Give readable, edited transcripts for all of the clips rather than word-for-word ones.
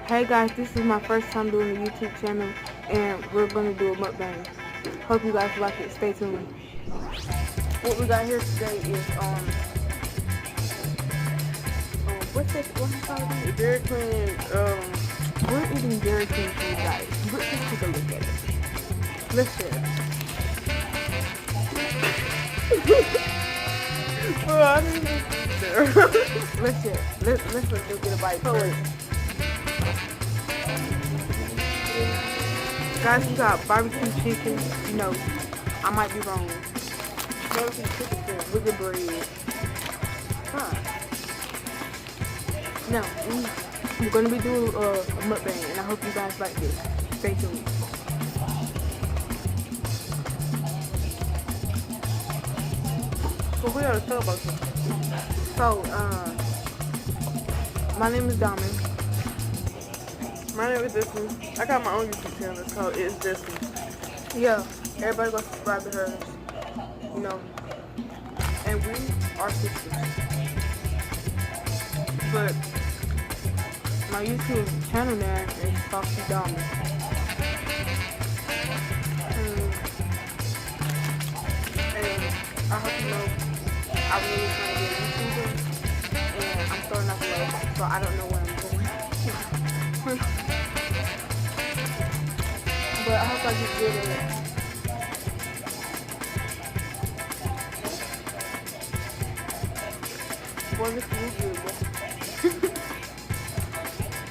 Hey guys, this is my first time doing a YouTube channel and we're gonna do a mukbang. Hope you guys like it. Stay tuned. What we got here today is what's that? What's it called? Dairy Queen, We're eating Dairy Queen food, guys. Let's just take a look at it. Let's share. well, I didn't eat there. Let's share. Let's get a bite first. Guys, we got barbecue chicken. No, I might be wrong. Barbecue chicken with the bread. Huh. No, we're gonna be doing a mukbang, and I hope you guys like this. Stay tuned. So we gotta talk about something. So, my name is Diamond. My name is Destiny. I got my own YouTube channel. It's called It's Destiny. Yeah, everybody go subscribe to hers. You know, and we are sisters. But my YouTube channel name is Foxy Diamond. And I hope you know I'm really trying to be a YouTuber, and I'm starting off low, so I don't know where I'm going. But I hope I get good at it. Well, this is good, but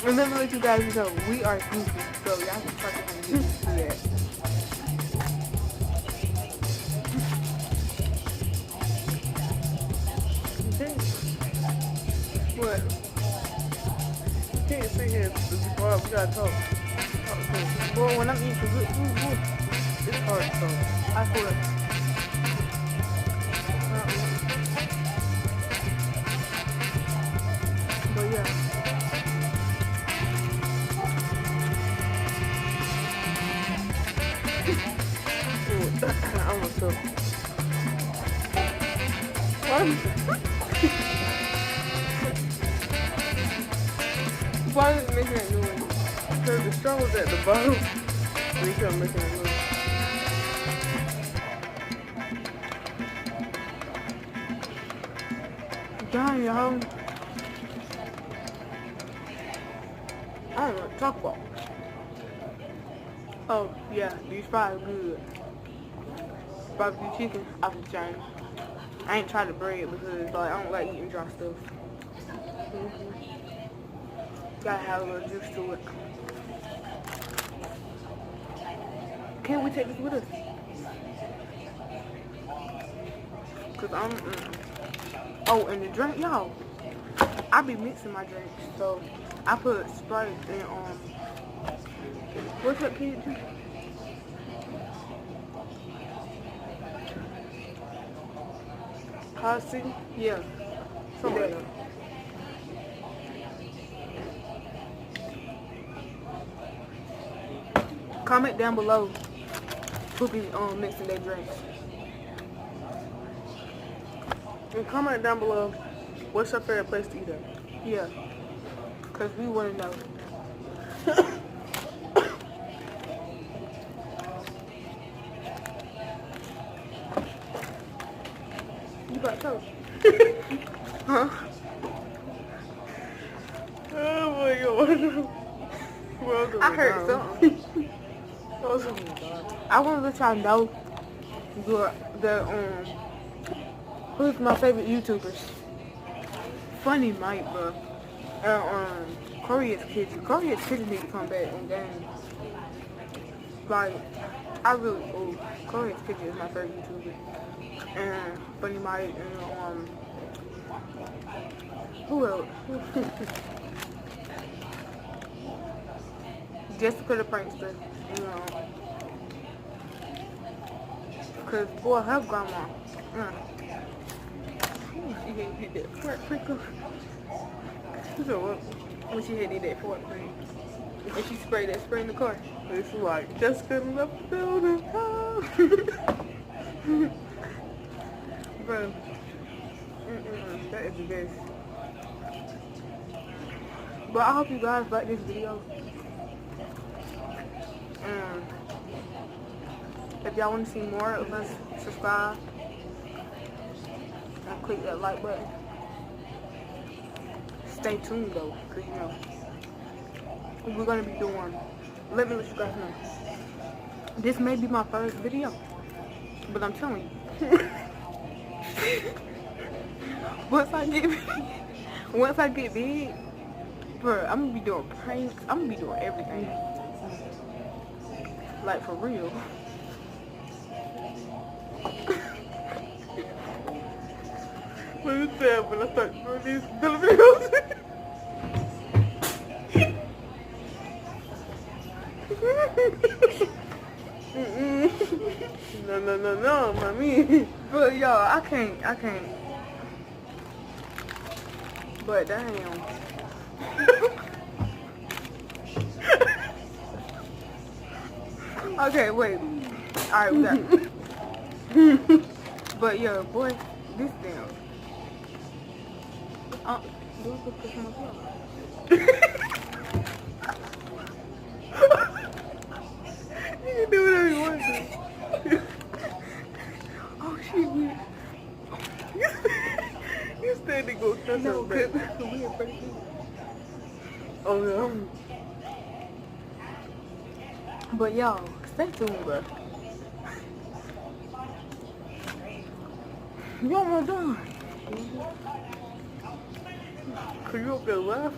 and let me let you guys know, we are goofy, so y'all can start getting used to that. What? You can't sit here and be quiet. We gotta talk. Well, when I'm eating some good food, It's hard to talk. I feel it. But yeah. I'm gonna talk. Why is it making that noise? Because the straw was at the bottom. So you kept making that noise. Dang, y'all. I don't know what to talk about. Oh, yeah, these fries are good. Barbecue chicken, off the chain. I ain't tried the bread because like I don't like eating dry stuff. Gotta have a little juice to it. Can't we take this with us? Cause oh, and the drink, y'all. I be mixing my drinks, so I put Sprite and what's that kid drink? Hot City? Yeah. Something like that. that. Comment down below who be mixing their drinks. And comment down below, what's your favorite place to eat at? Yeah. Cause we wanna know. You got toast? Huh? Oh my god. Welcome I heard something. I want to let y'all know who's my favorite YouTubers. Funny Mike, bro. Korea's Kitchen. Korea's Kitchen need to come back on game. Like, Korea's Kitchen is my favorite YouTuber. And Funny Mike and who else? Jessica the Prankster, you know. Cause boy, her grandma, she had hit that pork prickle. So what? When she had did that pork cream, and she sprayed that spray in the car. It's like Jessica in the building. Bro, that is the best. But I hope you guys like this video. And if y'all want to see more of us, subscribe and click that like button. Stay tuned though, cause you know we're gonna be doing. Let me let you guys know. This may be my first video, but I'm telling you, once I get big, bro, I'm gonna be doing pranks. I'm gonna be doing everything, like for real. What is that when I start doing these videos? No, mommy. But yo, I can't. But damn. Okay, wait. Alright, we got But yo, boy, this damn. Do I put this on my phone? You can do whatever you want to. Oh shit, You said to go touch no, her back. cause we are pretty good. Oh yeah. But y'all, stay tuned, bro. You almost done. Could you up there laugh?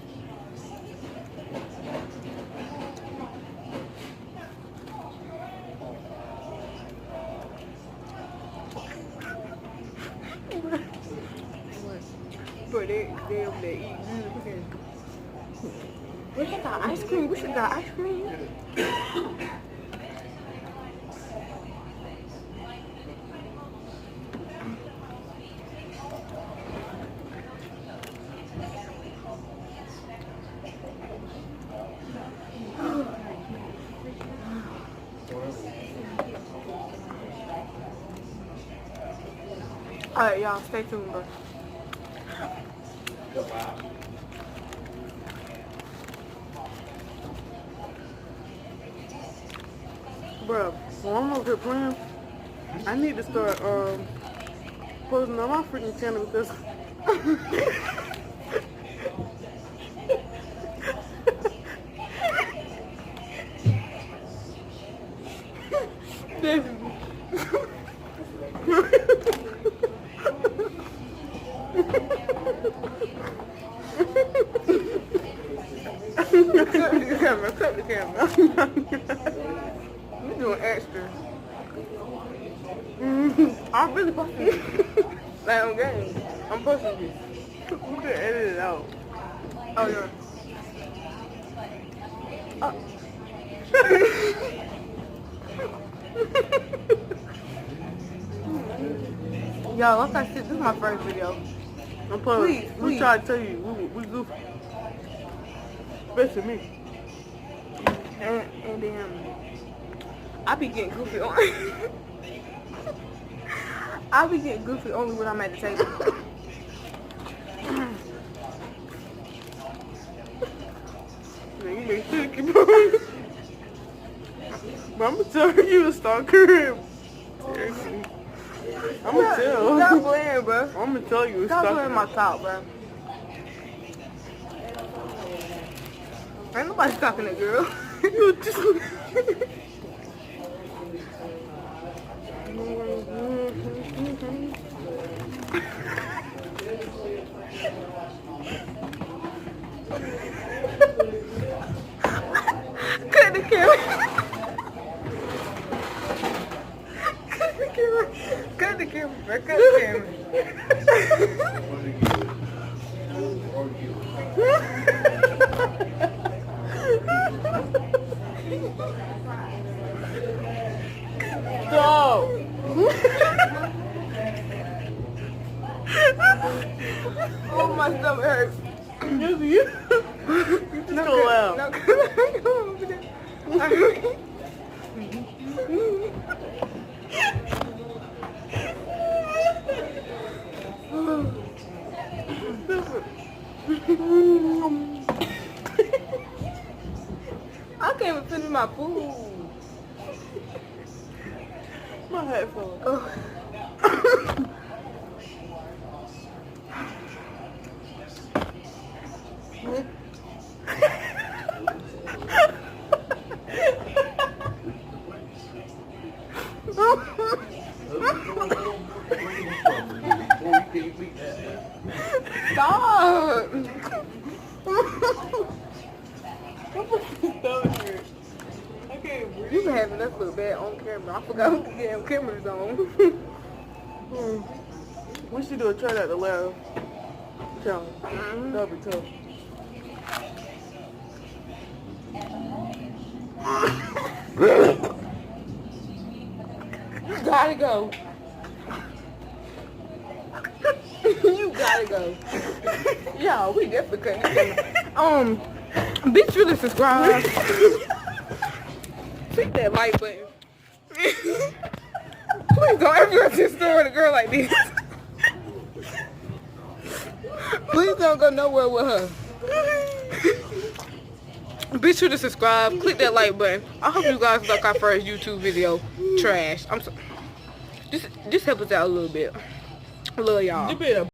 But they over there eating good. We should got ice cream. We should got ice cream. Alright, y'all, stay tuned, bro. Bruh, when I'm over here playing, I need to start posting on my freaking channel because cut the camera. You doing extra. I'm really posting this. Like on game. I'm posting this. We can edit it out. Oh, yeah. Yo, like I said, this is my first video. I'm playing. Please, We please. try to tell you, we goofy. Especially me. And then I be getting goofy on. I be getting goofy only when I'm at the table. Man, you make sure to keep on. But I'm gonna tell you a stalker. Seriously. I'm gonna tell. Stop playing, bro. I'm gonna tell you a Stop stalker. playing my top, bro. Ain't nobody stalking that girl. You just. Cut the camera. Cut the camera. Cut the camera, bro. Cut the camera. Stop. Oh, my stomach hurts. Just you. You just No, gonna laugh. no, go over there. can't even finish my food. My headphones. Oh. Stop. I can't breathe. You been having us look bad on camera. I forgot what the damn camera's on. We should do a try at the left challenge. That'll be tough. You gotta go. You gotta go. Y'all, we definitely couldn't. Bitch, really subscribe. Click that like button. Please don't ever just story a girl like this. Please don't go nowhere with her. Be sure to subscribe. Click that like button. I hope you guys like our first YouTube video. Trash. I'm so. Just help us out a little bit. I love y'all.